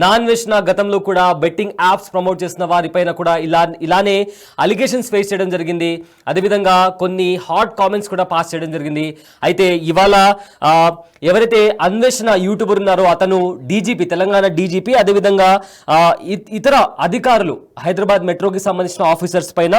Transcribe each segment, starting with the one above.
Non వెష్న గతంలో కూడా betting apps promote చేసిన వారిపైన కూడా ఇలానే అలిగేషన్స్ ఫేస్ చేయడం జరిగింది. అదేవిధంగా కొన్ని హాట్ కామెంట్స్ కూడా పాస్ చేయడం జరిగింది. అయితే ఇవాళ ఎవరైతే అన్వేషణ యూట్యూబర్ ఉన్నారో అతను డీజీపీ, తెలంగాణ డీజీపీ, అదేవిధంగా ఇతర అధికారులు హైదరాబాద్ మెట్రోకి సంబంధించిన ఆఫీసర్స్ పైన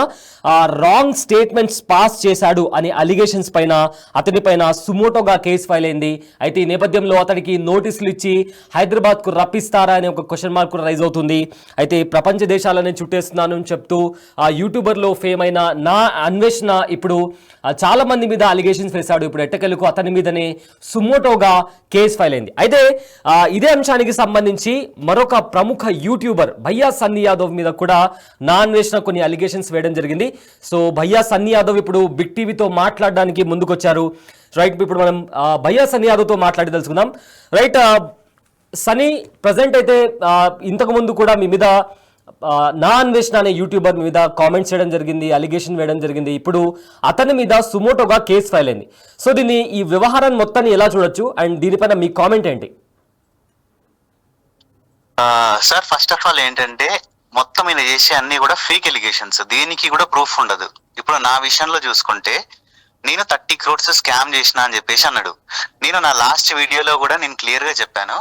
రాంగ్ స్టేట్మెంట్స్ పాస్ చేశాడు అనే అలిగేషన్స్ పైన అతనిపైన సుమోటోగా కేసు ఫైల్ అయింది. అయితే ఈ నేపథ్యంలో అతనికి నోటీసులు ఇచ్చి హైదరాబాద్కు రప్పిస్తారా అనే ఒక క్వశ్చన్ మార్క్ కూడా రైజ్ అవుతుంది. అయితే ప్రపంచ దేశాలని చుట్టేస్తున్నాను అని చెప్తూ ఆ యూట్యూబర్లో ఫేమ్ అయిన నా అన్వేషణ ఇప్పుడు చాలా మంది మీద అలిగేషన్స్ వేశాడు. ఇప్పుడు ఎట్టకెలకు అతని మీదనే సుమోటోగా కేసు ఫైల్ అయింది. అయితే ఇదే అంశానికి సంబంధించి మరొక ప్రముఖ యూట్యూబర్ భయ్యా సన్నీ యాదవ్ మీద కూడా నా అన్వేషణ కొన్ని అలిగేషన్స్ వేయడం జరిగింది. సో భయ్యా సన్నీ యాదవ్ ఇప్పుడు బిగ్ టీవీతో మాట్లాడడానికి ముందుకొచ్చారు. రైట్, ఇప్పుడు మనం భయ్యా సన్నీ యాదవ్తో మాట్లాడి తెలుసుకుందాం. రైట్ సనీ, ప్రజెంట్ అయితే ఇంతకు ముందు కూడా మీ మీద నా అన్వేషణ అనే యూట్యూబర్ మీద కామెంట్స్ చేయడం జరిగింది, అలిగేషన్ వేయడం జరిగింది. ఇప్పుడు అతని మీద సుమోటోగా కేసు ఫైల్ అయింది. సో దీన్ని, ఈ వ్యవహారాన్ని మొత్తాన్ని ఎలా చూడొచ్చు అండ్ దీనిపైన మీ కామెంట్ ఏంటి? సార్, ఫస్ట్ ఆఫ్ ఆల్ ఏంటంటే మొత్తం ఈయన చేసే అన్ని కూడా ఫేక్ ఎలిగేషన్స్, దేనికి కూడా ప్రూఫ్ ఉండదు. ఇప్పుడు నా విషయంలో చూసుకుంటే నేను 30 crores స్కామ్ చేసిన అని చెప్పేసి అన్నాడు. నేను నా లాస్ట్ వీడియోలో కూడా నేను క్లియర్ గా చెప్పాను,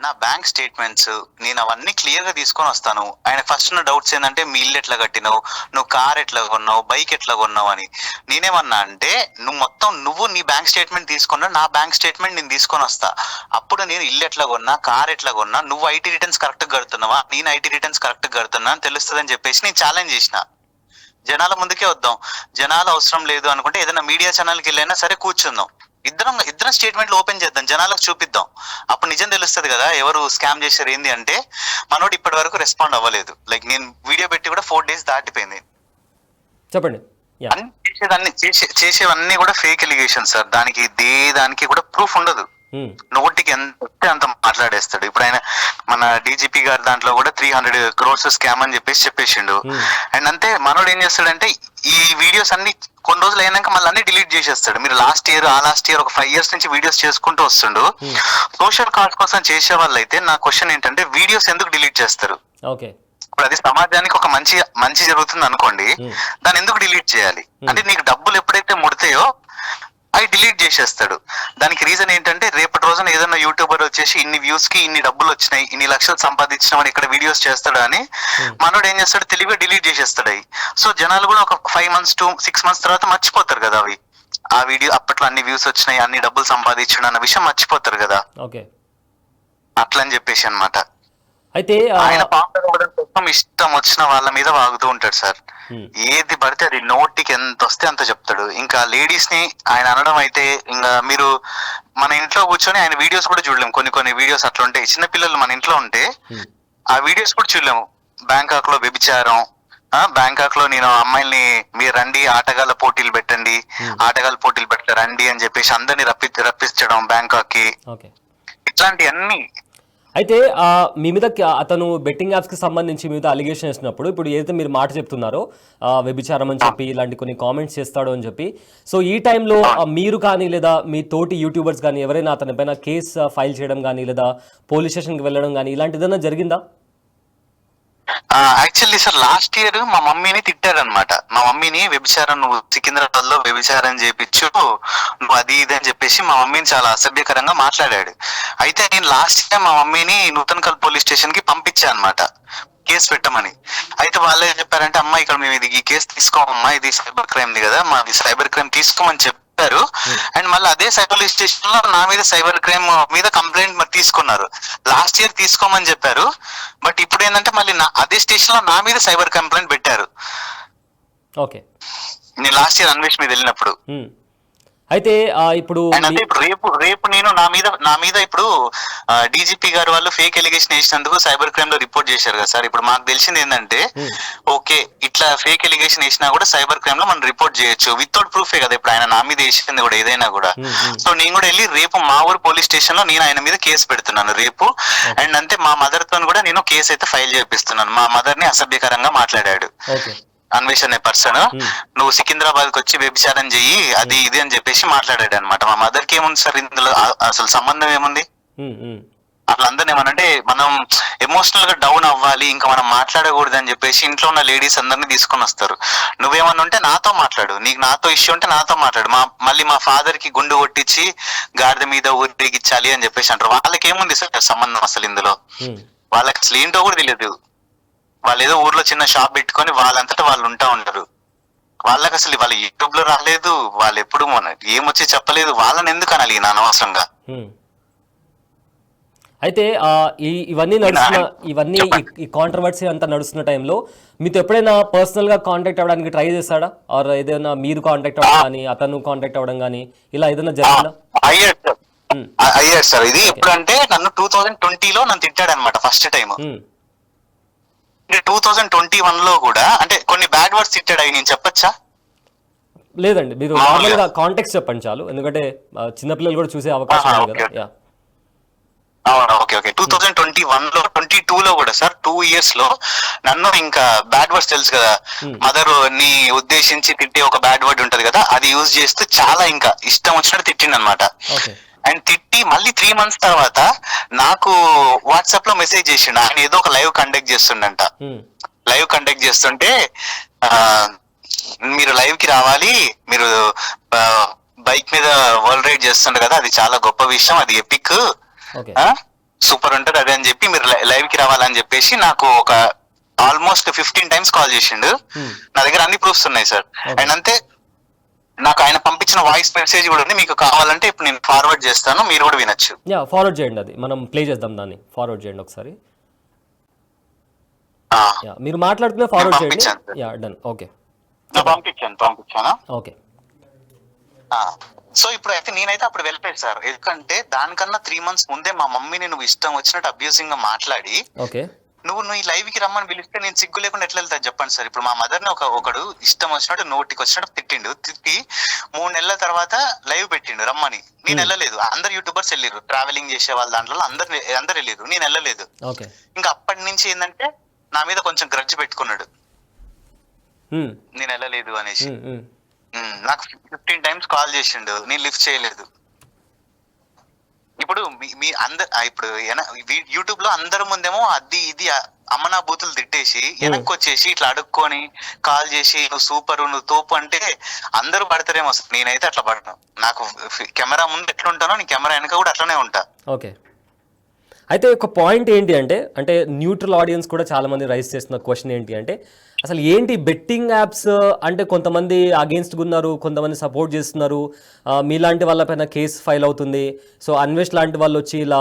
నా బ్యాంక్ స్టేట్మెంట్స్ నేను అవన్నీ క్లియర్ గా తీసుకొని వస్తాను. ఆయన ఫస్ట్ ఉన్న డౌట్స్ ఏంటంటే మీ ఇల్లు ఎట్లా కట్టినావు, నువ్వు కార్ ఎట్లా కొన్నావు, బైక్ ఎట్లా కొన్నావు అని. నేనేమన్నా అంటే నువ్వు నీ బ్యాంక్ స్టేట్మెంట్ తీసుకున్నా, నా బ్యాంక్ స్టేట్మెంట్ నేను తీసుకొని వస్తా. అప్పుడు నేను ఇల్లు ఎట్లా కొన్నా, కార్ ఎట్లా కొన్నా, నువ్వు ఐటీ రిటర్న్స్ కరెక్ట్ కడుతున్నావా, నేను ఐటీ రిటర్న్స్ కరెక్ట్ కడుతున్నా అని తెలుస్తుంది అని చెప్పేసి నేను ఛాలెంజ్ చేసిన. జనాల ముందుకే వద్దాం, జనాలు అవసరం లేదు అనుకుంటే ఏదైనా మీడియా ఛానల్కి వెళ్ళైనా సరే కూర్చుందాం, ఇద్దరం స్టేట్మెంట్లు ఓపెన్ చేద్దాం, జనాలకు చూపిద్దాం. అప్పుడు నిజం తెలుస్తుంది కదా ఎవరు స్కామ్ చేశారు ఏంది అంటే. మనోడు ఇప్పటి వరకు రెస్పాండ్ అవ్వలేదు. లైక్ నేను వీడియో పెట్టి కూడా 4 days దాటిపోయింది. చెప్పండి. చేసేవన్నీ కూడా ఫేక్ ఎలిగేషన్ సార్. దానికి కూడా ప్రూఫ్ ఉండదు. నోటికి ఎంత అంత మాట్లాడేస్తాడు. ఇప్పుడు ఆయన మన డీజీపీ గారి దాంట్లో కూడా 300 crores స్కామ్ అని చెప్పేసిండు. అండ్ అంతే, మనోడు ఏం చేస్తాడంటే ఈ వీడియోస్ అన్ని కొన్ని రోజులు అయినాక మళ్ళీ అన్ని డిలీట్ చేసేస్తాడు. మీరు లాస్ట్ ఇయర్ ఒక 5 years నుంచి వీడియోస్ చేసుకుంటూ వస్తుండు. సోషల్ కాజ్ కోసం చేసే వాళ్ళు అయితే నా క్వశ్చన్ ఏంటంటే వీడియోస్ ఎందుకు డిలీట్ చేస్తారు? ఇప్పుడు అది సమాజానికి ఒక మంచి జరుగుతుంది అనుకోండి, దాన్ని ఎందుకు డిలీట్ చేయాలి? అంటే నీకు డబ్బులు ఎప్పుడైతే ముడతాయో అవి డిలీట్ చేసేస్తాడు. దానికి రీజన్ ఏంటంటే రేపటి రోజున ఏదైనా యూట్యూబర్ వచ్చేసి ఇన్ని వ్యూస్ కి ఇన్ని డబ్బులు వచ్చినాయి, ఇన్ని లక్షలు సంపాదించినామని ఇక్కడ వీడియోస్ చేస్తాడు అని మనోడు ఏం చేస్తాడు, తెలివిగా డిలీట్ చేసేస్తాడు అవి. సో జనాలు కూడా ఒక 5 months to 6 months తర్వాత మర్చిపోతారు కదా అవి. ఆ వీడియో అప్పట్లో అన్ని వ్యూస్ వచ్చినాయి, అన్ని డబ్బులు సంపాదించడం అన్న విషయం మర్చిపోతారు కదా. అట్లా అని చెప్పేసి అన్నమాట. అయితే ఆయన పాపులర్ అవ్వడం కోసం ఇష్టం వచ్చిన వాళ్ళ మీద వాగుతూ ఉంటాడు సార్. ఏది పడితే అది నోటికి ఎంత వస్తే అంత చెప్తాడు. ఇంకా లేడీస్ ని ఆయన అనడం అయితే ఇంకా మీరు మన ఇంట్లో కూర్చొని ఆయన వీడియోస్ కూడా చూడలేము. కొన్ని వీడియోస్ అట్లా ఉంటాయి. చిన్నపిల్లలు మన ఇంట్లో ఉంటే ఆ వీడియోస్ కూడా చూడలేము. బ్యాంకాక్ లో వ్యభిచారం, బ్యాంకాక్ లో నేను అమ్మాయిల్ని మీరు రండి ఆటగాళ్ళ పోటీలు పెట్టండి, ఆటగాళ్ళ పోటీలు పెట్ట రండి అని చెప్పేసి అందరినీ రప్పించడం బ్యాంకాక్ కి, ఇట్లాంటివన్నీ. అయితే మీ మీద అతను బెట్టింగ్ యాప్స్కి సంబంధించి మీద అలిగేషన్ వేసినప్పుడు ఇప్పుడు ఏదైతే మీరు మాట చెప్తున్నారో వ్యభిచారం అని చెప్పి ఇలాంటి కొన్ని కామెంట్స్ చేస్తాడు అని చెప్పి, సో ఈ టైంలో మీరు కానీ లేదా మీ తోటి యూట్యూబర్స్ కానీ ఎవరైనా అతని పైన కేసు ఫైల్ చేయడం కానీ లేదా పోలీస్ స్టేషన్కి వెళ్ళడం కానీ ఇలాంటి ఏదైనా జరిగిందా? యాక్చువల్లీ సార్ లాస్ట్ ఇయర్ మా మమ్మీని తిట్టారు అనమాట. మా మమ్మీని వ్యభిచారం, నువ్వు సికింద్రాబాద్ లో వ్యభిచారం చేయించు, నువ్వు అది ఇది అని చెప్పేసి మా మమ్మీని చాలా అసభ్యకరంగా మాట్లాడాడు. అయితే నేను లాస్ట్ టైం మా మమ్మీని నూతన్కల్ పోలీస్ స్టేషన్ కి పంపించా అనమాట కేసు పెట్టమని. అయితే వాళ్ళు ఏం చెప్పారంటే, అమ్మా ఇక్కడ మేము ఈ కేసు తీసుకోమమ్మా, ఇది సైబర్ క్రైమ్ ది కదా, మాది సైబర్ క్రైమ్ తీసుకోమని చెప్పారు. అండ్ మళ్ళీ అదే సైబర్ స్టేషన్ లో నా మీద సైబర్ క్రైమ్ మీద కంప్లైంట్ తీసుకున్నారు. లాస్ట్ ఇయర్ తీసుకోమని చెప్పారు, బట్ ఇప్పుడు ఏంటంటే మళ్ళీ అదే స్టేషన్ లో నా మీద సైబర్ కంప్లైంట్ పెట్టారు. నేను లాస్ట్ ఇయర్ అన్వేష్ మీద వెళ్ళినప్పుడు. అయితే ఇప్పుడు రేపు నేను నా మీద ఇప్పుడు డీజీపీ గారు వాళ్ళు ఫేక్ ఎలిగేషన్ వేసినందుకు సైబర్ క్రైమ్ లో రిపోర్ట్ చేశారు కదా సార్. ఇప్పుడు మాకు తెలిసింది ఏంటంటే ఓకే ఇట్లా ఫేక్ ఎలిగేషన్ వేసినా కూడా సైబర్ క్రైమ్ లో మనం రిపోర్ట్ చేయొచ్చు వితౌట్ ప్రూఫే కదా. ఇప్పుడు ఆయన నా మీద వేసింది కూడా ఏదైనా కూడా. సో నేను కూడా వెళ్ళి రేపు మా ఊరు పోలీస్ స్టేషన్ లో నేను ఆయన మీద కేసు పెడుతున్నాను రేపు. అండ్ అంతే మా మదర్ తో కూడా నేను కేసు అయితే ఫైల్ చేపిస్తున్నాను. మా మదర్ ని అసభ్యకరంగా మాట్లాడాడు అన్వేష్ అనే పర్సన్, నువ్వు సికింద్రాబాద్ కి వచ్చి వ్యభిచారం చెయ్యి అది ఇది అని చెప్పేసి మాట్లాడాడు అనమాట. మా మదర్ కి ఏముంది సార్ ఇందులో, అసలు సంబంధం ఏముంది? వాళ్ళందరినీ ఏమనంటే మనం ఎమోషనల్ గా డౌన్ అవ్వాలి, ఇంకా మనం మాట్లాడకూడదు అని చెప్పేసి ఇంట్లో ఉన్న లేడీస్ అందరినీ తీసుకొని వస్తారు. నువ్వేమన్నా ఉంటే నాతో మాట్లాడు, నీకు నాతో ఇష్యూ ఉంటే నాతో మాట్లాడు. మళ్ళీ మా ఫాదర్ కి గుండు కొట్టించి గాడిద మీద ఊరేగించాలి అని చెప్పేసి అంటారు. వాళ్ళకి ఏముంది సార్ సంబంధం అసలు ఇందులో? వాళ్ళకి అసలు ఏంటో కూడా తెలియదు. వాళ్ళు ఏదో ఊర్లో చిన్న షాప్ పెట్టుకొని వాళ్ళంతటా వాళ్ళు ఉంటా ఉంటారు. వాళ్ళకి అసలు వాళ్ళు యూట్యూబ్ లో రాలేదు, వాళ్ళు ఎప్పుడు ఏమొచ్చి చెప్పలేదు. వాళ్ళని ఎందుకు అనాలి నా అనవసరంగా? అయితే ఇవన్నీ ఈ కాంట్రవర్సీ అంతా నడుస్తున్న టైంలో మీతో ఎప్పుడైనా పర్సనల్ గా కాంటాక్ట్ అవ్వడానికి ట్రై చేస్తాడా? ఆర్ ఏదైనా మీరు కాంటాక్ట్ అవ్వడం కానీ అతను కాంటాక్ట్ అవ్వడం కానీ ఇలా ఏదైనా జరిగిందా? అయ్యాడు సార్. ఇది ఎప్పుడంటే నన్ను 2020లో నన్ను తిట్టాడు అనమాట ఫస్ట్ టైం. 2021 లో కూడా అంటే కొన్ని బ్యాడ్ వర్డ్స్ తిట్టాడు. అవి నేను చెప్పచ్చా? లేదండి, మీరు నార్మల్ గా కాంటాక్ట్స్ చెప్పండి చాలు, ఎందుకంటే చిన్నపిల్లలు కూడా చూసే అవకాశం ఉంది కదా. ఓకే. 2021 లో 22 లో కూడా సార్ 2 years లో నన్ను ఇంకా బ్యాడ్ వర్డ్స్ తెలుసు కదా, మదర్ ని ఉద్దేశించి తిట్టే ఒక బ్యాడ్ వర్డ్ ఉంటది కదా, అది యూజ్ చేస్తూ చాలా ఇంకా ఇష్టం వచ్చినట్టు తిట్టిండు అనమాట. అండ్ తిట్టి మళ్ళీ 3 months తర్వాత నాకు వాట్సాప్ లో మెసేజ్ చేసిండు. ఆయన ఏదో ఒక లైవ్ కండక్ట్ చేస్తుండంట. లైవ్ కండక్ట్ చేస్తుంటే మీరు లైవ్ కి రావాలి, మీరు బైక్ మీద వరల్డ్ రైడ్ చేస్తుండే కదా, అది చాలా గొప్ప విషయం, అది ఎపిక్, సూపర్ ఉంటది అది అని చెప్పి మీరు లైవ్ కి రావాలని చెప్పేసి నాకు ఒక ఆల్మోస్ట్ 15 times కాల్ చేసిండు. నా దగ్గర అన్ని ప్రూఫ్స్ ఉన్నాయి సార్. అండ్ అంతే, నాకు ఆయన పంపించిన వాయిస్ మెసేజ్ కూడా ఉంది. మీకు కావాలంటే ఇప్పుడు నేను ఫార్వర్డ్ చేస్తాను, మీరు కూడా వినొచ్చు. ఫార్వర్డ్ చేయండి, అది మనం ప్లే చేద్దాం. దాన్ని ఫార్వర్డ్ చేయండి ఒకసారి. మీరు మాట్లాడుతున్నా ఫార్వర్డ్ చేయండి. డన్. ఓకే, పంపించానా? ఓకే. సో ఇప్పుడు అయితే నేనైతే అప్పుడు వెళ్ళిపోయాడు సార్. ఎందుకంటే దానికన్నా 3 months ముందే మా మమ్మీని నువ్వు ఇష్టం వచ్చినట్టు అబ్యూజింగ్ గా మాట్లాడి నువ్వు ఈ లైవ్ కి రమ్మని పిలిస్తే నేను సిగ్గు లేకుండా ఎట్లా వెళ్తా చెప్పండి సార్. ఇప్పుడు మా మదర్ ని ఒకడు ఇష్టం వచ్చినట్టు నోటికి వచ్చినట్టు తిట్టిండు. తిట్టి 3 నెలల తర్వాత లైవ్ పెట్టిండు రమ్మని. నేను వెళ్ళలేదు. అందరు యూట్యూబర్స్ వెళ్ళారు, ట్రావెలింగ్ చేసే వాళ్ళ దాంట్లో అందరు వెళ్ళారు, నేను వెళ్ళలేదు. ఇంకా అప్పటి నుంచి ఏంటంటే నా మీద కొంచెం గ్రడ్జ్ పెట్టుకున్నాడు, నేను వెళ్ళలేదు అనేసి. నాకు 15 times కాల్ చేసిండు, నేను లిఫ్ట్ చేయలేదు. ఇప్పుడు మీ ఇప్పుడు యూట్యూబ్ లో అందరి ముందేమో అది ఇది అమ్మనా బూతులు తిట్టేసి వెనక్కి వచ్చేసి ఇట్లా అడుక్కొని కాల్ చేసి నువ్వు సూపర్, నువ్వు తోపు అంటే అందరూ పడతారేమో. నేనైతే అట్లా పడను. నాకు కెమెరా ముందు ఎట్లా ఉంటానో నేను కెమెరా వెనక కూడా అట్లనే ఉంటా. ఓకే. అయితే ఒక పాయింట్ ఏంటి అంటే న్యూట్రల్ ఆడియన్స్ కూడా చాలా మంది రైజ్ చేస్తున్న క్వశ్చన్ ఏంటి అంటే, అసలు ఏంటి బెట్టింగ్ యాప్స్ అంటే కొంతమంది అగేన్స్ట్గా ఉన్నారు, కొంతమంది సపోర్ట్ చేస్తున్నారు, మీలాంటి వాళ్ళపైన కేసు ఫైల్ అవుతుంది. సో అన్వేష్ లాంటి వాళ్ళు వచ్చి ఇలా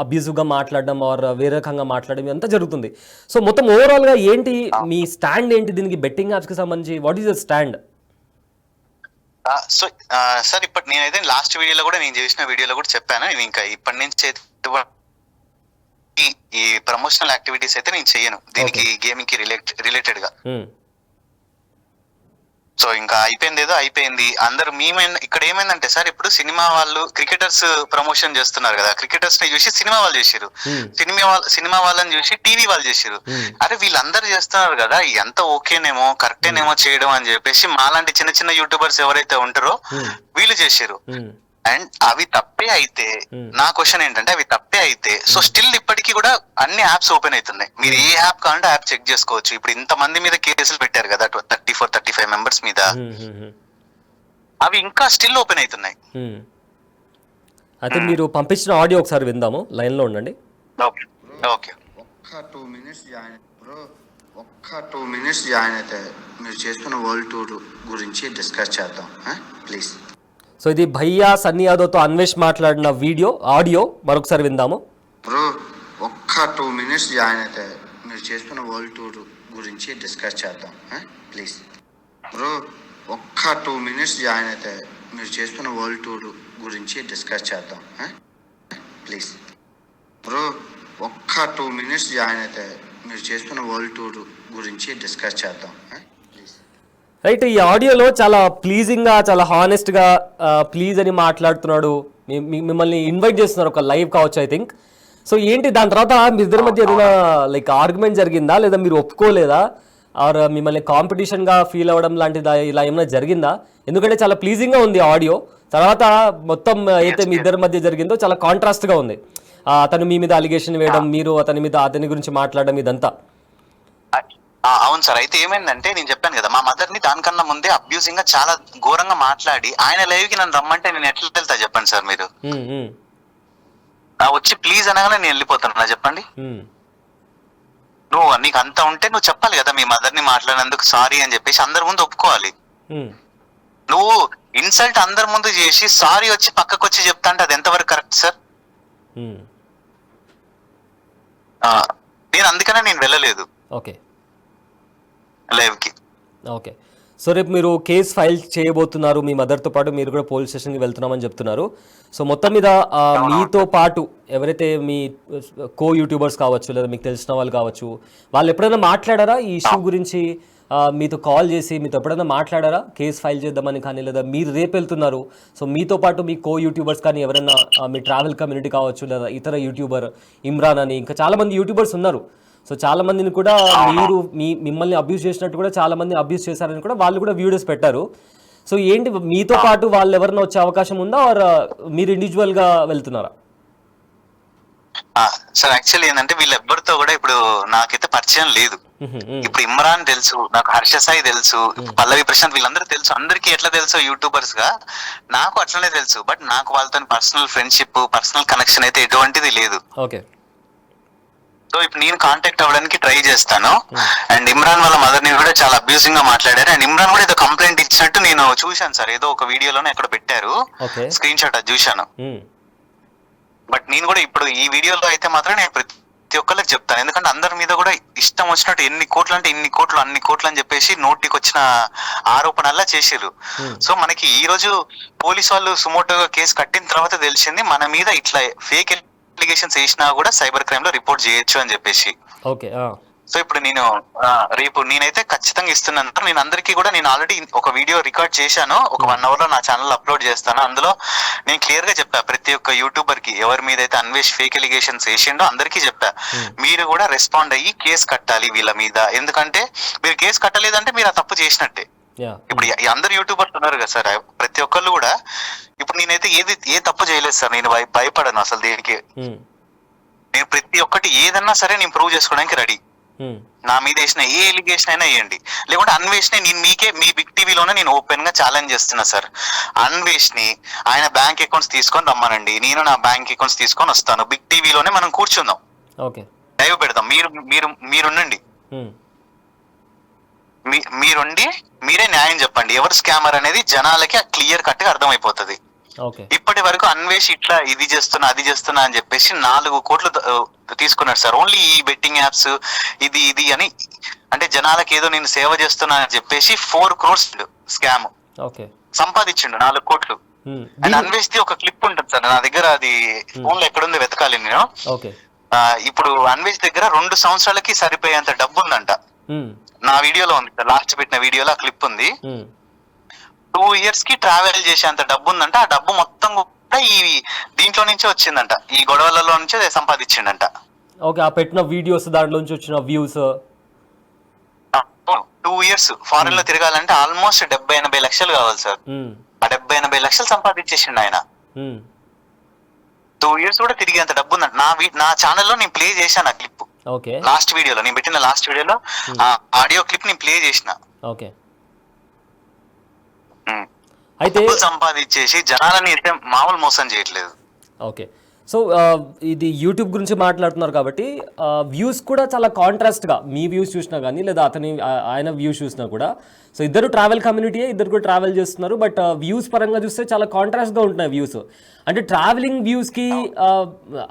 అబ్యూజివ్గా మాట్లాడడం ఆర్ వేరే రకంగా మాట్లాడడం అంతా జరుగుతుంది. సో మొత్తం ఓవరాల్గా ఏంటి మీ స్టాండ్ ఏంటి దీనికి, బెట్టింగ్ యాప్స్కి సంబంధించి what is your stand? So sir ఇప్పుడు నేనైతే లాస్ట్ వీడియోలో కూడా నేను చేసిన వీడియోలో కూడా చెప్పాను, నేను ఇంకా ఇప్పటి నుంచి ఈ ప్రమోషనల్ యాక్టివిటీస్ అయితే నేను చెయ్యను దీనికి, గేమింగ్ కి రిలేటెడ్ గా. సో ఇంకా అయిపోయింది, ఏదో అయిపోయింది. అందరు ఇక్కడ ఏమైందంటే సార్, ఇప్పుడు సినిమా వాళ్ళు క్రికెటర్స్ ప్రమోషన్ చేస్తున్నారు కదా, క్రికెటర్స్ ని చూసి సినిమా వాళ్ళు చేశారు, సినిమా వాళ్ళని చూసి టీవీ వాళ్ళు చేశారు. అరే వీళ్ళందరూ చేస్తున్నారు కదా, ఎంత ఓకేనేమో కరెక్టేనేమో చేయడం అని చెప్పేసి మాలాంటి చిన్న చిన్న యూట్యూబర్స్ ఎవరైతే ఉంటారో వీళ్ళు చేశారు. అండ్ అవి తప్పే అయితే నా క్వశ్చన్ ఏంటంటే, అవి తప్పే అయితే సో స్టిల్ ఇప్పటికీ కూడా అన్ని యాప్స్ ఓపెన్ అవుతున్నాయి. మీరు ఏ యాప్ కావాలంటే యాప్ చెక్ చేసుకోవచ్చు. ఇప్పుడు ఇంత మంది మీద కేసులు పెట్టారు కదా, 34-35 members మీద, అవి ఇంకా స్టిల్ ఓపెన్ అవుతున్నాయి. అయితే మీరు పంపించిన ఆడియో ఒకసారి విందాము, లైన్ లో ఉండండి. ఓకే. ఒక్క 2 minutes జాయిన్ అయితే మీరు చేస్తున్న వరల్డ్ టూర్ గురించి డిస్కస్ చేద్దాం ప్లీజ్. సో ఇది భయ్యా సన్నీ యాదవ్తో అన్వేష్ మాట్లాడిన ఆడియో మరొకసారి విందాము. బ్రో ఒక్క 2 minutes జాయిన్ అయితే మీరు చేస్తున్న వరల్డ్ టూర్ గురించి డిస్కస్ చేద్దాం ప్లీజ్. బ్రో ఒక్క 2 minutes జాయిన్ అయితే మీరు చేస్తున్న వరల్డ్ టూర్ గురించి డిస్కస్ చేద్దాం ప్లీజ్. బ్రో ఒక్క 2 minutes జాయిన్ అయితే మీరు చేస్తున్న వరల్డ్ టూర్ గురించి డిస్కస్ చేద్దాం ప్లీజ్. రైట్, ఈ ఆడియోలో చాలా ప్లీజింగ్గా, చాలా హానెస్ట్గా ప్లీజ్ అని మాట్లాడుతున్నాడు. మిమ్మల్ని ఇన్వైట్ చేస్తున్నారు ఒక లైవ్ కావచ్చు ఐ థింక్. సో ఏంటి దాని తర్వాత మీ ఇద్దరి మధ్య ఏదైనా లైక్ ఆర్గ్యుమెంట్ జరిగిందా, లేదా మీరు ఒప్పుకోలేదా, ఆర్ మిమ్మల్ని కాంపిటీషన్గా ఫీల్ అవ్వడం లాంటిదా, ఇలా ఏమైనా జరిగిందా? ఎందుకంటే చాలా ప్లీజింగ్గా ఉంది ఆడియో, తర్వాత మొత్తం అయితే మీ ఇద్దరి మధ్య జరిగిందో చాలా కాంట్రాస్ట్గా ఉంది. అతను మీ మీద అలిగేషన్ వేయడం, మీరు అతని గురించి మాట్లాడడం ఇదంతా. అవును సార్. అయితే ఏమైందంటే నేను చెప్పాను కదా, మా మదర్ ని దానికన్నా ముందే అబ్యూసింగ్ గా చాలా ఘోరంగా మాట్లాడి ఆయన లైవ్ కి నన్ను రమ్మంటే నేను ఎట్లా వెళ్తా చెప్పండి సార్ మీరు. వచ్చి ప్లీజ్ అనగానే నేను వెళ్ళిపోతాను చెప్పండి. నువ్వు నీకు అంత ఉంటే నువ్వు చెప్పాలి కదా, మీ మదర్ ని మాట్లాడినందుకు సారీ అని చెప్పేసి అందరి ముందు ఒప్పుకోవాలి. నువ్వు ఇన్సల్ట్ అందరి ముందు చేసి సారీ వచ్చి పక్కకు వచ్చి చెప్తా అంటే అది ఎంతవరకు కరెక్ట్ సార్? నేను అందుకనే నేను వెళ్ళలేదు ఓకే లైవ్ కి. ఓకే. సో రేపు మీరు కేసు ఫైల్ చేయబోతున్నారు, మీ మదర్తో పాటు మీరు కూడా పోలీస్ స్టేషన్కి వెళ్తున్నామని చెప్తున్నారు. సో మొత్తం మీద మీతో పాటు ఎవరైతే మీ కో యూట్యూబర్స్ కావచ్చు, లేదా మీకు తెలిసిన వాళ్ళు కావచ్చు, వాళ్ళు ఎప్పుడైనా మాట్లాడారా ఈ ఇష్యూ గురించి? మీతో కాల్ చేసి మీతో ఎప్పుడైనా మాట్లాడారా కేసు ఫైల్ చేద్దామని కానీ, లేదా మీరు రేపు వెళ్తున్నారు సో మీతో పాటు మీ కో యూట్యూబర్స్ కానీ ఎవరైనా, మీ ట్రావెల్ కమ్యూనిటీ కావచ్చు, లేదా ఇతర యూట్యూబర్ ఇమ్రాన్ అని ఇంకా చాలామంది యూట్యూబర్స్ ఉన్నారు. సో చాలా మందిని కూడా మీరు మిమ్మల్ని అబ్యూస్ చేసినట్టు కూడా చాలా మంది అబ్యూస్ చేశారని కూడా వాళ్ళు కూడా వీడియోస్ పెట్టారు. సో ఏంటి మీతో పాటు వాళ్ళు ఎవరైనా వచ్చే అవకాశం ఉందా, ఆర్ మీరు ఇండివిజువల్ గా వెళ్తున్నారా? సార్ యాక్చువల్లీ ఏంటంటే వీళ్ళెవ్వరితో కూడా ఇప్పుడు నాకైతే పరిచయం లేదు. ఇప్పుడు ఇమ్రాన్ తెలుసు, నాకు హర్ష సాయి తెలుసు, పల్లవి ప్రశాంత్, వీళ్ళందరూ తెలుసు. అందరికీ ఎట్లా తెలుసు యూట్యూబర్స్ గా, నాకు అట్లనే తెలుసు. బట్ నాకు వాళ్ళతో పర్సనల్ ఫ్రెండ్షిప్, పర్సనల్ కనెక్షన్ అయితే ఎటువంటిది లేదు. ఓకే. సో ఇప్పుడు నేను కాంటాక్ట్ అవ్వడానికి ట్రై చేస్తాను. అండ్ ఇమ్రాన్ వాళ్ళ మదర్ ని కూడా చాలా అబ్యూసింగ్ గా మాట్లాడారు. అండ్ ఇమ్రాన్ కూడా ఏదో కంప్లైంట్ ఇచ్చినట్టు నేను చూశాను సార్, ఏదో ఒక వీడియోలోనే ఎక్కడ పెట్టారు, స్క్రీన్ షాట్ అది చూశాను. బట్ నేను కూడా ఇప్పుడు ఈ వీడియోలో అయితే మాత్రం నేను ప్రతి ఒక్కరికి చెప్తాను, ఎందుకంటే అందరి మీద కూడా ఇష్టం వచ్చినట్టు ఎన్ని కోట్లు అంటే ఇన్ని కోట్లు, అన్ని కోట్లు అని చెప్పేసి నోటికి వచ్చిన ఆరోపణల్లా చేసారు. సో మనకి ఈ రోజు పోలీసు వాళ్ళు సుమోటోగా కేసు కట్టిన తర్వాత తెలిసింది మన మీద ఇట్లా ఫేక్ అలిగేషన్స్ వేసినా కూడా సైబర్ క్రైమ్ లో రిపోర్ట్ చేయొచ్చు అని చెప్పేసి. ఓకే. సో ఇప్పుడు నేను రేపు నేనైతే ఖచ్చితంగా ఇస్తున్నాను. నేను అందరికీ కూడా నేను ఆల్రెడీ ఒక వీడియో రికార్డ్ చేశాను, ఒక 1 hour లో నా ఛానల్ అప్లోడ్ చేస్తాను. అందులో నేను క్లియర్ గా చెప్పా ప్రతి ఒక్క యూట్యూబర్ కి, ఎవరి మీద అయితే అన్వేష్ ఫేక్ ఎలిగేషన్స్ వేసిండో అందరికీ చెప్పా, మీరు కూడా రెస్పాండ్ అయ్యి కేసు కట్టాలి వీళ్ళ మీద. ఎందుకంటే మీరు కేసు కట్టలేదంటే మీరు ఆ తప్పు చేసినట్టే. ఇప్పుడు అందరు యూట్యూబర్స్ ఉన్నారు కదా సార్, ప్రతి ఒక్కళ్ళు కూడా ఇప్పుడు నేనైతే ఏ తప్పు చేయలేదు సార్. నేను భయపడను అసలు దేనికి. నేను ప్రతి ఒక్కటి ఏదన్నా సరే నేను ప్రూవ్ చేసుకోవడానికి రెడీ. నా మీద వేసిన ఏ ఎలిగేషన్ అయినా వేయండి, లేకుంటే అన్వేష్ ని నేను మీ బిగ్ టీవీలోనే నేను ఓపెన్ గా ఛాలెంజ్ చేస్తున్నా సార్. అన్వేష్ ని ఆయన బ్యాంక్ అకౌంట్స్ తీసుకొని రమ్మనండి, నేను నా బ్యాంక్ అకౌంట్స్ తీసుకొని వస్తాను. బిగ్ టీవీలోనే మనం కూర్చుందాం, లైవ్ పెడదాం. మీరుండండి, మీరుండి మీరే న్యాయం చెప్పండి. ఎవరు స్కామర్ అనేది జనాలకి క్లియర్ కట్ గా అర్థమైపోతుంది. ఇప్పటి వరకు అన్వేష్ ఇట్లా ఇది చేస్తున్నా అది చేస్తున్నా అని చెప్పేసి 4 కోట్లు తీసుకున్నాడు సార్, ఓన్లీ ఈ బెట్టింగ్ యాప్స్ ఇది అని. అంటే జనాలకి ఏదో నేను సేవ చేస్తున్నా అని చెప్పేసి 4 crores స్కామ్ సంపాదించిండు, 4 కోట్లు. అండ్ అన్వేష్ ది ఒక క్లిప్ ఉంటుంది సార్ నా దగ్గర, అది ఫోన్ లో ఎక్కడుంది వెతకాలి నేను. ఇప్పుడు అన్వేష్ దగ్గర 2 సంవత్సరాలకి సరిపోయేంత డబ్బు ఉందంట. నా వీడియోలో ఉంది, లాస్ట్ పెట్టిన వీడియోలో ఆ క్లిప్ ఉంది. 2 years కి ట్రావెల్ చేసేంత డబ్బు ఉందంట. ఆ డబ్బు మొత్తం కూడా ఈ దీంట్లో నుంచే వచ్చిందంట, ఈ గొడవలలో నుంచే సంపాదించిండంట. ఓకే. ఆ పెట్టిన వీడియోస్ దాంట్లో నుంచి వచ్చిన వ్యూస్ 2 years ఫారెన్ లో తిరగాలంటే ఆల్మోస్ట్ 70-80 లక్షలు కావాలి సార్. ఆ 70-80 లక్షలు సంపాదించేసిండు ఆయన. 2 years కూడా తిరిగేంత డబ్బు ఉందంట. నా ఛానల్లో నేను ప్లే చేశాను ఆ క్లిప్. లాస్ట్ వీడియోలో నేను పెట్టిన లాస్ట్ వీడియోలో ఆడియో క్లిప్ నేను ప్లే చేసిన. అయితే సంపాదించేసి జనాలని అయితే మామూలు మోసం చేయట్లేదు. ఓకే. సో ఇది యూట్యూబ్ గురించి మాట్లాడుతున్నారు కాబట్టి వ్యూస్ కూడా చాలా కాంట్రాస్ట్గా, మీ వ్యూస్ చూసినా కానీ లేదా ఆయన వ్యూస్ చూసినా కూడా, సో ఇద్దరు ట్రావెల్ కమ్యూనిటీయే, ఇద్దరు కూడా ట్రావెల్ చేస్తున్నారు. బట్ వ్యూస్ పరంగా చూస్తే చాలా కాంట్రాస్ట్గా ఉంటున్నాయి వ్యూస్. అంటే ట్రావెలింగ్ వ్యూస్కి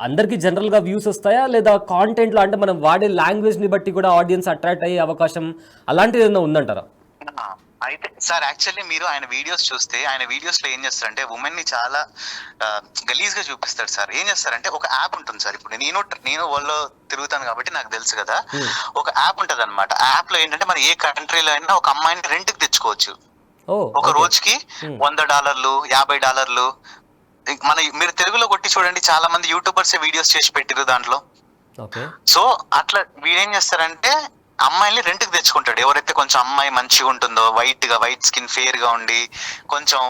అందరికీ జనరల్గా వ్యూస్ వస్తాయా, లేదా కాంటెంట్లో అంటే మనం వాడే లాంగ్వేజ్ని బట్టి కూడా ఆడియన్స్ అట్రాక్ట్ అయ్యే అవకాశం అలాంటిది ఏదైనా ఉందంటారా? అయితే సార్ యాక్చువల్లీ మీరు ఆయన వీడియోస్ చూస్తే, ఆయన వీడియోస్ లో ఏం చేస్తారంటే ఉమెన్ ని చాలా గలీజ్ గా చూపిస్తాడు సార్. ఏం చేస్తారంటే ఒక యాప్ ఉంటుంది సార్, ఇప్పుడు నేను వరల్డ్లో తిరుగుతాను కాబట్టి నాకు తెలుసు కదా, ఒక యాప్ ఉంటది అనమాట. ఆ యాప్ లో ఏంటంటే మన ఏ కంట్రీలో అయినా ఒక అమ్మాయిని రెంట్ కి తెచ్చుకోవచ్చు. ఒక రోజుకి $100, $50. మీరు తెలుగులో కొట్టి చూడండి, చాలా మంది యూట్యూబర్స్ వీడియోస్ చేసి పెట్టిరు దాంట్లో. సో అట్లా వీడేం చేస్తారంటే అమ్మాయిని రెంట్ కి తెచ్చుకుంటాడు. ఎవరైతే కొంచెం అమ్మాయి మంచిగా ఉంటుందో, వైట్ స్కిన్, ఫేర్ గా ఉండి కొంచెం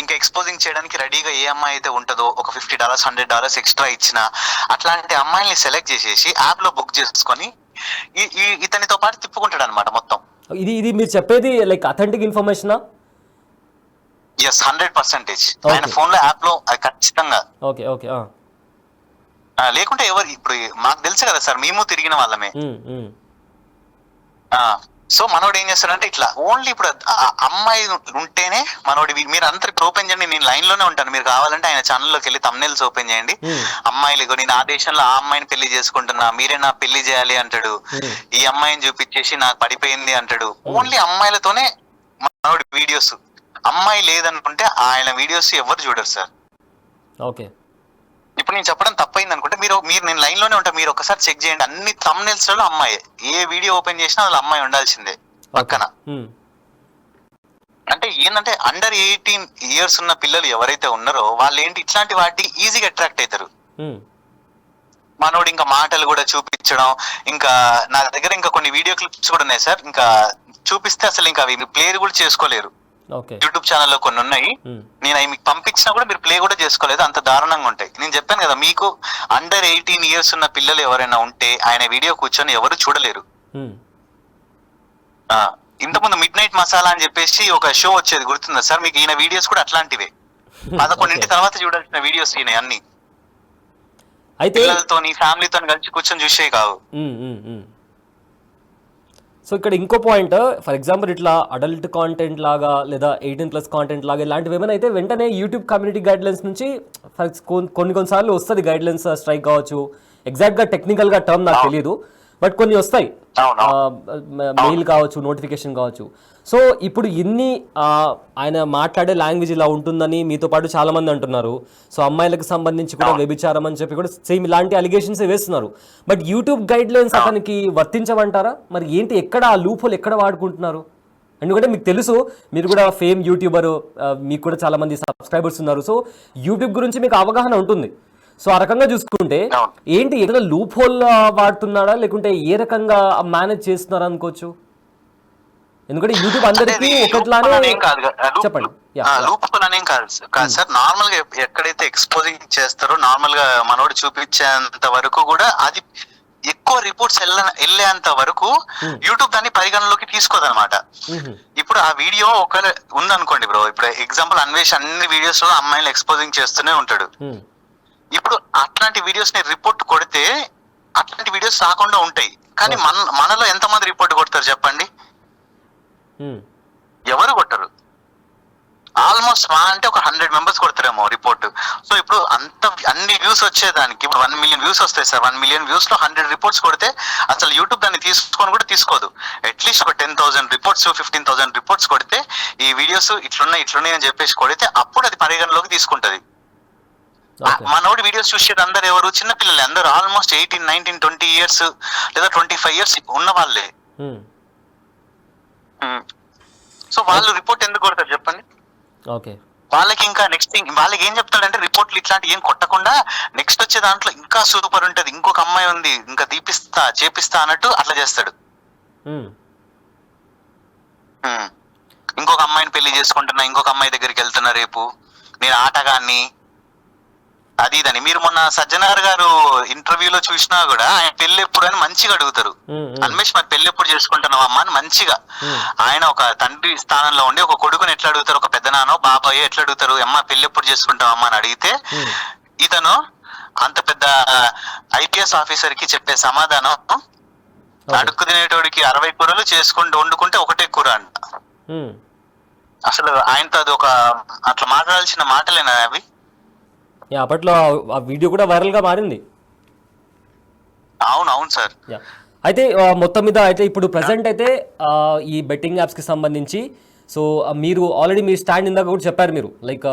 ఇంకా ఎక్స్పోజింగ్ చేయడానికి రెడీగా ఏ అమ్మాయి అయితే ఉంటుందో ఒక $50 $100 ఎక్స్ట్రా ఇచ్చిన అట్లాంటి అమ్మాయిల్ని సెలెక్ట్ చేసేసి యాప్ లో బుక్ చేసుకొని ఇతనితో పాటు తిప్పుకుంటాడు అనమాట మొత్తం. ఇది మీరు చెప్పేది లైక్ అథెంటిక్ ఇన్ఫర్మేషనా? ఎస్, 100%. ఆయన ఫోన్ లో యాప్ లో ఖచ్చితంగా. Okay okay. లేకుంటే ఎవరు ఇప్పుడు మాకు తెలుసు కదా సార్, మేము తిరిగిన వాళ్ళమే. సో మనోడు ఏం చేస్తాడంటే ఇట్లా ఓన్లీ ఇప్పుడు అమ్మాయి ఉంటేనే మనోడి, మీరు అందరికి ఓపెన్ చేయండి, నేను లైన్ లోనే ఉంటాను, మీరు కావాలంటే ఆయన ఛానల్లోకి వెళ్ళి థంబ్నెయిల్స్ ఓపెన్ చేయండి. అమ్మాయిలు నేను ఆ దేశంలో ఆ అమ్మాయిని పెళ్లి చేసుకుంటున్నా, మీరే నా పెళ్లి చేయాలి అంటాడు. ఈ అమ్మాయిని చూపించేసి నాకు పడిపోయింది అంటాడు. ఓన్లీ అమ్మాయిలతోనే మనోడి వీడియోస్. అమ్మాయి లేదనుకుంటే ఆయన వీడియోస్ ఎవరు చూడరు సార్. ఓకే. ఇప్పుడు నేను చెప్పడం తప్పైంది అనుకుంటే మీరు నేను లైన్ లోనే ఉంటా, మీరు ఒకసారి చెక్ చేయండి. అన్ని థంబ్నెయిల్స్ లో అమ్మాయి, ఏ వీడియో ఓపెన్ చేసినా అందులో అమ్మాయి ఉండాల్సిందే పక్కన. అంటే ఏంటంటే అండర్ 18 years ఉన్న పిల్లలు ఎవరైతే ఉన్నారో వాళ్ళు ఏంటి ఇట్లాంటి వాటి ఈజీగా అట్రాక్ట్ అవుతారు. మనోడు ఇంకా మాటలు కూడా చూపించడం, ఇంకా నా దగ్గర ఇంకా కొన్ని వీడియో క్లిప్స్ కూడా ఉన్నాయి సార్, ఇంకా చూపిస్తే అసలు ఇంకా అవి ప్లే కూడా చేసుకోలేరు. యూట్యూబ్ ఛానల్లో కొన్ని ఉన్నాయి, నేను అవి మీకు పంపించినా కూడా మీరు ప్లే కూడా చేసుకోలేదు, అంత దారుణంగా ఉంటాయి. నేను చెప్పాను కదా మీకు, అండర్ 18 years ఉన్న పిల్లలు ఎవరైనా ఉంటే ఆయన వీడియో కూర్చొని ఎవరు చూడలేరు. ఇంతకుముందు మిడ్ నైట్ మసాలా అని చెప్పేసి ఒక షో వచ్చేది, గుర్తుందా సార్ మీకు? ఈయన వీడియోస్ కూడా అట్లాంటివే, 11 తర్వాత చూడాల్సిన వీడియోస్ ఈయన అన్ని. పిల్లలతో ఫ్యామిలీతో కలిసి కూర్చొని చూసే కావు. సో ఇక్కడ ఇంకో పాయింట్, ఫర్ ఎగ్జాంపుల్ ఇట్లా అడల్ట్ కాంటెంట్ లాగా లేదా 18+ కాంటెంట్ లాగా ఇలాంటివి ఏమైనా అయితే వెంటనే యూట్యూబ్ కమ్యూనిటీ గైడ్లైన్స్ నుంచి కొన్నిసార్లు వస్తుంది గైడ్లైన్స్ స్ట్రైక్ కావచ్చు. ఎగ్జాక్ట్గా టెక్నికల్గా టర్మ్ నాకు తెలియదు, బట్ కొన్ని వస్తాయి, మెయిల్ కావచ్చు, నోటిఫికేషన్ కావచ్చు. సో ఇప్పుడు ఇన్ని ఆయన మాట్లాడే లాంగ్వేజ్ ఇలా ఉంటుందని మీతో పాటు చాలా మంది అంటున్నారు. సో అమ్మాయిలకు సంబంధించి కూడా వ్యభిచారం అని చెప్పి కూడా సేమ్ ఇలాంటి అలిగేషన్స్ వేస్తున్నారు. బట్ యూట్యూబ్ గైడ్ లైన్స్ అతనికి వర్తించమంటారా? మరి ఏంటి, ఎక్కడ ఆ లూప్ హోల్ ఎక్కడ వాడుకుంటున్నారు? ఎందుకంటే మీకు తెలుసు, మీరు కూడా ఫేమ్ యూట్యూబర్, మీకు కూడా చాలా మంది సబ్స్క్రైబర్స్ ఉన్నారు. సో యూట్యూబ్ గురించి మీకు అవగాహన ఉంటుంది. సో ఆ రకంగా చూసుకుంటే ఏంటి, ఏదైనా లూప్ హోల్ వాడుతున్నాడా లేకుంటే ఏ రకంగా మేనేజ్ చేస్తున్నారా అనుకోవచ్చు? ఎందుకంటే యూట్యూబ్ అందరికీ ఒకట్లానే. చెప్పండి. లూప్ హోల్ అనేం కాదు సార్, నార్మల్ గా ఎక్కడైతే ఎక్స్పోజింగ్ చేస్తారో నార్మల్ గా మనోడు చూపించేంత వరకు కూడా అది ఎక్కువ రిపోర్ట్స్ వెళ్ళేంత వరకు యూట్యూబ్ దాన్ని పరిగణలోకి తీసుకోదన్నమాట. ఇప్పుడు ఆ వీడియో ఒకవేళ ఉందనుకోండి బ్రో, ఇప్పుడు ఎగ్జాంపుల్ అన్వేష్ అన్ని వీడియోస్ లో అమ్మాయిలు ఎక్స్పోజింగ్ చేస్తూనే ఉంటాడు. ఇప్పుడు అట్లాంటి వీడియోస్ ని రిపోర్ట్ కొడితే అట్లాంటి వీడియోస్ రాకుండా ఉంటాయి. కానీ మనలో ఎంతమంది రిపోర్ట్ కొడతారు చెప్పండి? ఎవరు కొట్టరు. ఆల్మోస్ట్ అంటే ఒక 100 members కొడతారేమో రిపోర్ట్. సో ఇప్పుడు అన్ని వ్యూస్ వచ్చేదానికి ఇప్పుడు 1 million వ్యూస్ వస్తాయి సార్. 1 million వ్యూస్ లో 100 రిపోర్ట్స్ కొడితే అసలు యూట్యూబ్ దాన్ని తీసుకొని కూడా తీసుకోదు. అట్లీస్ట్ ఒక 10,000 రిపోర్ట్స్ 15,000 రిపోర్ట్స్ కొడితే ఈ వీడియోస్ ఇట్లున్నాయి అని చెప్పేసి కొడితే అప్పుడు అది పరిగణలోకి తీసుకుంటది. మనోడి వీడియోస్ చూసేది అందరు ఎవరు? చిన్న పిల్లలే అందరు, ఆల్మోస్ట్ 18, 19, 20 years లేదా 25 years ఉన్న వాళ్ళే. సో వాళ్ళు రిపోర్ట్ ఎందుకు కొడతారు చెప్పండి? వాళ్ళకి ఇంకా నెక్స్ట్ థింగ్ వాళ్ళకి ఏం చెప్తాడంటే, రిపోర్ట్లు ఇట్లాంటి ఏం కొట్టకుండా నెక్స్ట్ వచ్చే దాంట్లో ఇంకా సూపర్ ఉంటది, ఇంకొక అమ్మాయి ఉంది, ఇంకా చేపిస్తా అన్నట్టు అట్లా చేస్తాడు. ఇంకొక అమ్మాయిని పెళ్లి చేసుకుంటున్నా, ఇంకొక అమ్మాయి దగ్గరికి వెళ్తున్నా, రేపు నేను ఆటగాన్ని, అది ఇదని. మీరు మొన్న సజ్జనార్ గారు ఇంటర్వ్యూలో చూసినా కూడా ఆయన పెళ్లి ఎప్పుడు అని మంచిగా అడుగుతారు. అన్వేష్ మరి పెళ్లి ఎప్పుడు చేసుకుంటున్నావు అమ్మా అని మంచిగా. ఆయన ఒక తండ్రి స్థానంలో ఉండి ఒక కొడుకుని ఎట్లా అడుగుతారు, ఒక పెద్దనానో బాబాయో ఎట్లా అడుగుతారు, అమ్మ పెళ్లి ఎప్పుడు చేసుకుంటావు అమ్మా అని అడిగితే ఇతను అంత పెద్ద IPS ఆఫీసర్ కి చెప్పే సమాధానం, అడుక్కు తినేటోడికి 60 కూరలు వండుకుంటే ఒకటే కూర అంట. అసలు ఆయనతో అది ఒక అట్లా మాట్లాడాల్సిన మాటలేనా అవి? అప్పట్లో ఆ వీడియో కూడా వైరల్ గా మారింది. అవును సార్. అయితే మొత్తం మీద అయితే ఇప్పుడు ప్రెసెంట్ అయితే ఈ బెట్టింగ్ యాప్స్ కి సంబంధించి సో మీరు ఆల్రెడీ మీ స్టాండ్ ఇందాక కూడా చెప్పారు, మీరు లైక్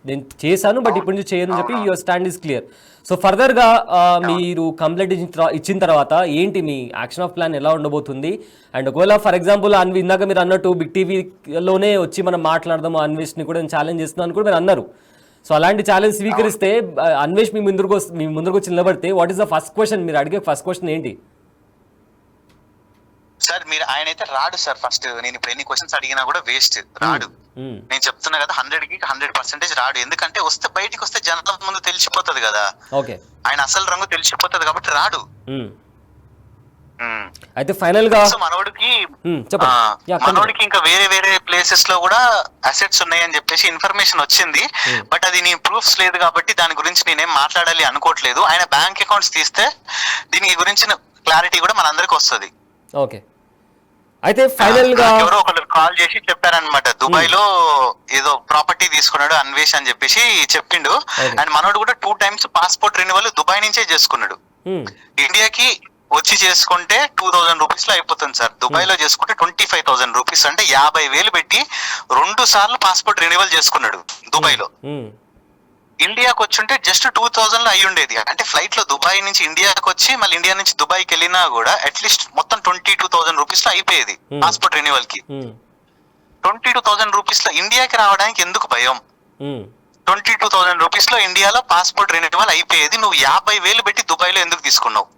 నేను చేశాను బట్ ఇప్పటి నుంచి చేయను చెప్పి your stand is clear. So further గా మీరు కంప్లైంట్ ఇచ్చిన తర్వాత ఏంటి మీ యాక్షన్ ఆఫ్ ప్లాన్ ఎలా ఉండబోతుంది? అండ్ ఒకవేళ ఫర్ ఎగ్జాంపుల్ ఇందాక మీరు అన్నట్టు బిగ్ టీవీలోనే వచ్చి మనం మాట్లాడదాము, అన్వేష్ని కూడా నేను ఛాలెంజ్ చేస్తున్నాను కూడా మీరు అన్నారు. సో అలాంటి ఛాలెంజ్ స్వీకరిస్తే అన్వేష్ మీ ముందుకు వచ్చి నిలబడితే what is the first question, మీరు అడిగే ఫస్ట్ క్వశ్చన్ ఏంటి? సార్ మీరు ఆయన అయితే రాడు సార్. ఫస్ట్ నేను ఇప్పుడు ఎన్ని క్వశ్చన్స్ అడిగినా కూడా వేస్ట్, రాడు. నేను చెప్తున్నా కదా 100కి 100% రాడు. ఎందుకంటే వస్తే బయటికి వస్తే జనాల ముందు తెలిసిపోతుంది కదా, ఆయన అసలు రంగు తెలిసిపోతుంది కాబట్టి రాడు. అయితే ఫైనల్ గా మనోడికి ఇంకా వేరే వేరే ప్లేసెస్ లో కూడా అసెట్స్ ఉన్నాయని చెప్పేసి ఇన్ఫర్మేషన్ వచ్చింది. బట్ అది నీ ప్రూఫ్స్ లేదు కాబట్టి దాని గురించి నేనేం మాట్లాడాలి అనుకోవట్లేదు. ఆయన బ్యాంక్ అకౌంట్స్ తీస్తే దీని గురించిన క్లారిటీ కూడా మనందరికి వస్తుంది. ఓకే, అయితే ఫైనల్ గా ఎవరో ఒకరు కాల్ చేసి చెప్పారనమాట, దుబాయ్ లో ఏదో ప్రాపర్టీ తీసుకున్నాడు అన్వేష్ అని చెప్పేసి చెప్పిండు. అండ్ మనోడు కూడా 2 times పాస్పోర్ట్ రెన్యువల్ దుబాయ్ నుంచే చేసుకున్నాడు. ఇండియాకి వచ్చి చేసుకుంటే 2000 రూపీస్ లో అయిపోతుంది సార్. దుబాయ్ లో చేసుకుంటే 25,000 రూపీస్, అంటే 50,000 పెట్టి 2 సార్లు పాస్పోర్ట్ రెన్యువల్ చేసుకున్నాడు దుబాయ్ లో. ఇండియాకి వచ్చుంటే జస్ట్ 2000 లో అయి ఉండేది. అంటే ఫ్లైట్ లో దుబాయ్ నుంచి ఇండియాకి వచ్చి మళ్ళీ ఇండియా నుంచి దుబాయ్కి వెళ్ళినా కూడా అట్లీస్ట్ మొత్తం 22,000 రూపీస్ లో అయిపోయేది పాస్పోర్ట్ రెన్యువల్ కి. 22,000 రూపీస్ లో ఇండియాకి రావడానికి ఎందుకు భయం? 22,000 రూపీస్ లో ఇండియాలో పాస్పోర్ట్ రెన్యువల్ అయిపోయేది. నువ్వు 50,000 పెట్టి దుబాయ్ లో ఎందుకు తీసుకున్నావు?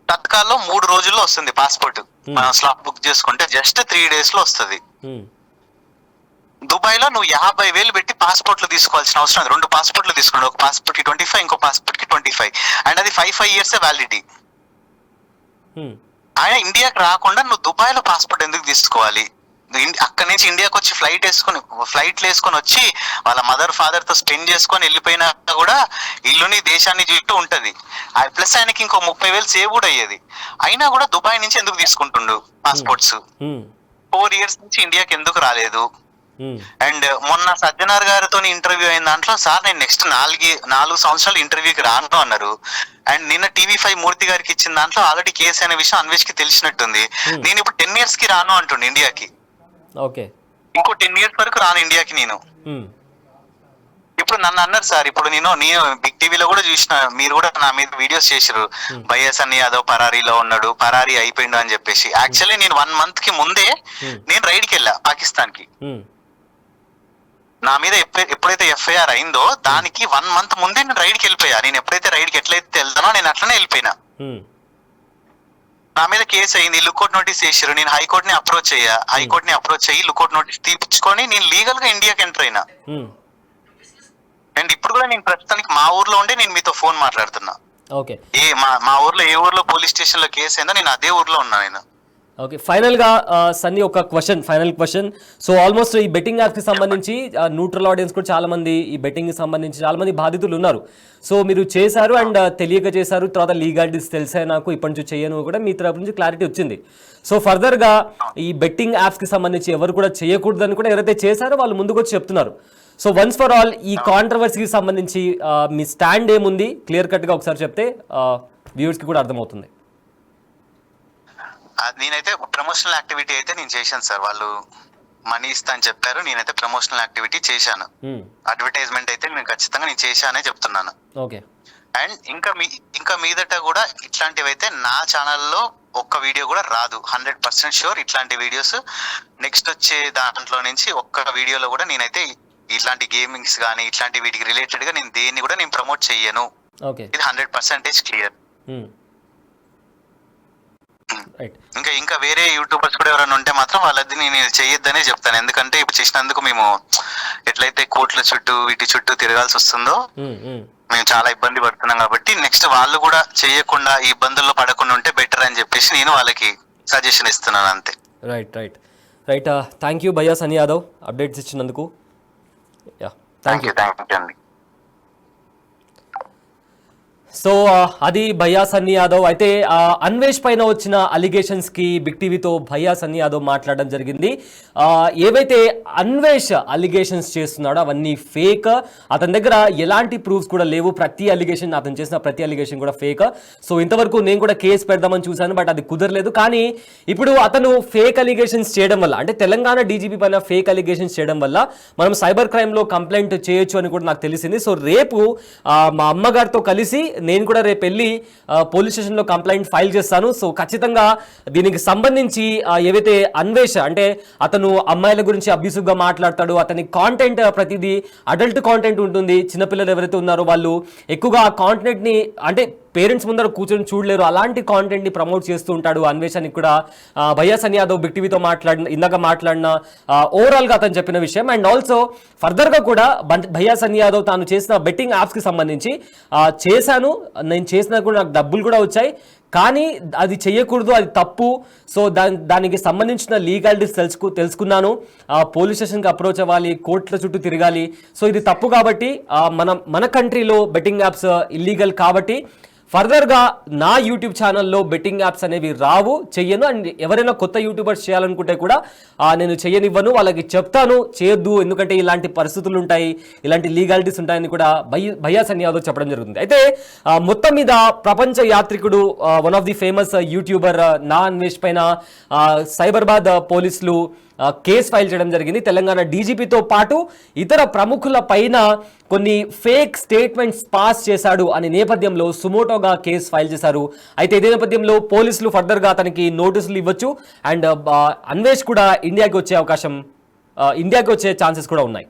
తత్కాల్లో 3 రోజుల్లో వస్తుంది పాస్పోర్ట్. మనం స్లాట్ బుక్ చేసుకుంటే జస్ట్ 3 days లో వస్తుంది. దుబాయ్ లో నువ్వు 50,000 పెట్టి పాస్పోర్ట్లు తీసుకోవాల్సిన అవసరం లేదు. 2 పాస్పోర్ట్లు తీసుకున్నాడు, ఒక పాస్పోర్ట్ కి 25, ఇంకో పాస్పోర్ట్ కి 25, అండ్ అది 5 years వ్యాలిడిటీ. ఆయన ఇండియాకి రాకుండా నువ్వు దుబాయ్ లో పాస్పోర్ట్ ఎందుకు తీసుకోవాలి? అక్కడి నుంచి ఇండియాకి వచ్చి ఫ్లైట్లు వేసుకొని వచ్చి వాళ్ళ మదర్ ఫాదర్ తో స్పెండ్ చేసుకొని వెళ్ళిపోయినా కూడా ఇల్లుని దేశాన్ని చుట్టూ ఉంటది. ప్లస్ ఆయనకి ఇంకో 30,000 సేవ్ కూడా అయ్యేది. అయినా కూడా దుబాయ్ నుంచి ఎందుకు తీసుకుంటుండు పాస్పోర్ట్స్? 4 years నుంచి ఇండియాకి ఎందుకు రాలేదు? అండ్ మొన్న సజ్జనార్ గారితో ఇంటర్వ్యూ అయిన దాంట్లో సార్ నేను నెక్స్ట్ 4 సంవత్సరాలు ఇంటర్వ్యూకి రాను అన్నారు. అండ్ నిన్న TV5 మూర్తి గారికి ఇచ్చిన దాంట్లో ఆల్రెడీ కేసు అనే విషయం అన్వేష్ కి తెలిసినట్టుంది. నేను ఇప్పుడు 10 years కి రాను అంటుండే ఇండియాకి. ఇంకో 10 years వరకు రాను ఇండియాకి నేను. ఇప్పుడు నన్ను అన్నారు సార్, ఇప్పుడు నేను బిగ్ టీవీలో కూడా చూసిన, మీరు కూడా నా మీద వీడియోస్ చేసారు, బయ్యాస్ అని యాదవ్ పరారీలో ఉన్నాడు, పరారీ అయిపోయిండు అని చెప్పేసి. యాక్చువల్లీ నేను 1 month కి ముందే నేను రైడ్కి వెళ్ళా పాకిస్తాన్ కి. నా మీద ఎప్పుడైతే FIR అయిందో దానికి 1 month ముందే నేను రైడ్కి వెళ్ళిపోయా. నేను ఎప్పుడైతే రైడ్కి ఎట్లయితే వెళ్తానో నేను అట్లనే వెళ్ళిపోయినా. నా మీద కేసు అయింది, లుకౌట్ నోటీస్ చేసారు. నేను హైకోర్టుని అప్రోచ్ అయ్యి లుకౌట్ నోటీస్ తీపించుకొని నేను లీగల్ గా ఇండియాకి ఎంటర్ అయినా. అండ్ ఇప్పుడు కూడా నేను ప్రస్తుతానికి మా ఊర్లో ఉండే నేను మీతో ఫోన్ మాట్లాడుతున్నా. మా ఊర్లో ఏ ఊర్లో పోలీస్ స్టేషన్ లో కేసు అయిందో నేను అదే ఊర్లో ఉన్నా నేను. ఓకే, ఫైనల్ గా సన్నీ ఒక ఫైనల్ క్వశ్చన్. సో ఆల్మోస్ట్ ఈ బెట్టింగ్ యాప్స్ కి సంబంధించి న్యూట్రల్ ఆడియన్స్ కూడా చాలా మంది ఈ బెట్టింగ్ కి సంబంధించి చాలా మంది బాధితులు ఉన్నారు. సో మీరు చేశారు అండ్ తెలియక చేశారు, తర్వాత లీగాలిటీస్ తెలిసాయి నాకు, ఇప్పటి నుంచి చేయను కూడా మీ తరపు నుంచి క్లారిటీ వచ్చింది. సో ఫర్దర్ గా ఈ బెట్టింగ్ యాప్స్ కి సంబంధించి ఎవరు కూడా చేయకూడదని కూడా ఎవరైతే చేశారో వాళ్ళు ముందుకు వచ్చి చెప్తున్నారు. సో వన్స్ ఫర్ ఆల్ ఈ కాంట్రవర్సీకి సంబంధించి మీ స్టాండ్ ఏముంది క్లియర్ కట్ గా ఒకసారి చెప్తే వ్యూవర్స్ కి కూడా అర్థమవుతుంది. నేనైతే ప్రమోషనల్ యాక్టివిటీ అయితే నేను చేశాను సార్. వాళ్ళు మనీ ఇస్తా అని చెప్పారు, నేనైతే ప్రమోషనల్ యాక్టివిటీ చేశాను. అడ్వర్టైజ్మెంట్ అయితే నేను ఖచ్చితంగా నేను చేశానే చెప్తున్నాను. అండ్ ఇంకా మీదట కూడా ఇట్లాంటివి అయితే నా ఛానల్లో ఒక్క వీడియో కూడా రాదు. 100% షూర్. ఇట్లాంటి వీడియోస్ నెక్స్ట్ వచ్చే దాంట్లో నుంచి ఒక్క వీడియోలో కూడా నేనైతే ఇట్లాంటి గేమింగ్స్ కానీ ఇట్లాంటి వీటికి రిలేటెడ్ గా నేను దేన్ని కూడా నేను ప్రమోట్ చెయ్యను. ఇది 100% క్లియర్. ఇంకా వేరే యూట్యూబర్స్ కూడా ఎవరైనా ఉంటే మాత్రం వాళ్ళది నేను చెయ్యొద్దనే చెప్తాను. ఎందుకంటే ఇప్పుడు చేసినందుకు మేము ఎట్లయితే కోర్టుల చుట్టూ వీటి చుట్టూ తిరగాల్సి వస్తుందో మేము చాలా ఇబ్బంది పడుతున్నాం. కాబట్టి నెక్స్ట్ వాళ్ళు కూడా చేయకుండా ఈ ఇబ్బందుల్లో పడకుండా ఉంటే బెటర్ అని చెప్పేసి నేను వాళ్ళకి సజెషన్ ఇస్తున్నాను అంతే. రైట్ థ్యాంక్ యూ భయ్యా సన్నీ యాదవ్ అప్డేట్స్ ఇచ్చినందుకు. థ్యాంక్ యూ అండి. సో అది భయ్యా సన్నీ యాదవ్. అయితే అన్వేష్ పైన వచ్చిన అలిగేషన్స్ కి బిగ్ టీవీతో భయ్యా సన్నీ యాదవ్ మాట్లాడడం జరిగింది. ఏవైతే అన్వేష్ అలిగేషన్స్ చేస్తున్నాడో అవన్నీ ఫేక్, అతని దగ్గర ఎలాంటి ప్రూఫ్స్ కూడా లేవు. అతను చేసిన ప్రతి అలిగేషన్ కూడా ఫేక్. సో ఇంతవరకు నేను కూడా కేసు పెడదామని చూశాను, బట్ అది కుదరలేదు. కానీ ఇప్పుడు అతను ఫేక్ అలిగేషన్స్ చేయడం వల్ల, అంటే తెలంగాణ డీజీపీ పైన ఫేక్ అలిగేషన్స్ చేయడం వల్ల మనం సైబర్ క్రైమ్లో కంప్లైంట్ చేయొచ్చు అని కూడా నాకు తెలిసింది. సో రేపు మా అమ్మగారితో కలిసి నేను కూడా రేపు వెళ్ళి పోలీస్ స్టేషన్లో కంప్లైంట్ ఫైల్ చేస్తాను. సో ఖచ్చితంగా దీనికి సంబంధించి ఏవైతే అన్వేష్ అంటే అతను అమ్మాయిల గురించి అబ్యూసివ్గా మాట్లాడతాడు, అతని కాంటెంట్ ప్రతిదీ అడల్ట్ కాంటెంట్ ఉంటుంది. చిన్నపిల్లలు ఎవరైతే ఉన్నారో వాళ్ళు ఎక్కువగా ఆ కాంటెంట్ని అంటే పేరెంట్స్ ముందర కూర్చొని చూడలేరు, అలాంటి కాంటెంట్ని ప్రమోట్ చేస్తూ ఉంటాడు అన్వేష్ అని కూడా భయ్యా సన్నీ యాదవ్ బిగ్ టీవీతో ఇందాక మాట్లాడిన ఓవరాల్గా అతను చెప్పిన విషయం. అండ్ ఆల్సో ఫర్దర్గా కూడా భయ్యా సన్నీ యాదవ్ తాను చేసిన బెట్టింగ్ యాప్స్కి సంబంధించి చేశాను, నేను చేసినా కూడా నాకు డబ్బులు కూడా వచ్చాయి, కానీ అది చెయ్యకూడదు, అది తప్పు. సో దానికి సంబంధించిన లీగాలిటీస్ తెలుసుకున్నాను, పోలీస్ స్టేషన్కి అప్రోచ్ అవ్వాలి, కోర్టుల చుట్టూ తిరగాలి. సో ఇది తప్పు కాబట్టి మన కంట్రీలో బెట్టింగ్ యాప్స్ ఇల్లీగల్ కాబట్టి ఫర్దర్గా నా యూట్యూబ్ ఛానల్లో బెట్టింగ్ యాప్స్ అనేవి రావు, చెయ్యను. అండ్ ఎవరైనా కొత్త యూట్యూబర్స్ చేయాలనుకుంటే కూడా నేను చెయ్యనివ్వను, వాళ్ళకి చెప్తాను చేయొద్దు, ఎందుకంటే ఇలాంటి పరిస్థితులు ఉంటాయి, ఇలాంటి లీగాలిటీస్ ఉంటాయని కూడా భయ్యా సన్నీ యాదవ్ చెప్పడం జరుగుతుంది. అయితే మొత్తం మీద ప్రపంచ యాత్రికుడు one of the famous YouTuber నా అన్వేష్ పైన సైబరాబాద్ పోలీసులు కేసు ఫైల్ చేయడం జరిగింది. తెలంగాణ డీజీపీతో పాటు ఇతర ప్రముఖుల పైన కొన్ని ఫేక్ స్టేట్మెంట్స్ పాస్ చేశాడు అనే నేపథ్యంలో సుమోటోగా కేసు ఫైల్ చేశారు. అయితే ఇదే నేపథ్యంలో పోలీసులు ఫర్దర్గా అతనికి నోటీసులు ఇవ్వచ్చు. అండ్ అన్వేష్ కూడా ఇండియాకి వచ్చే ఛాన్సెస్ కూడా ఉన్నాయి.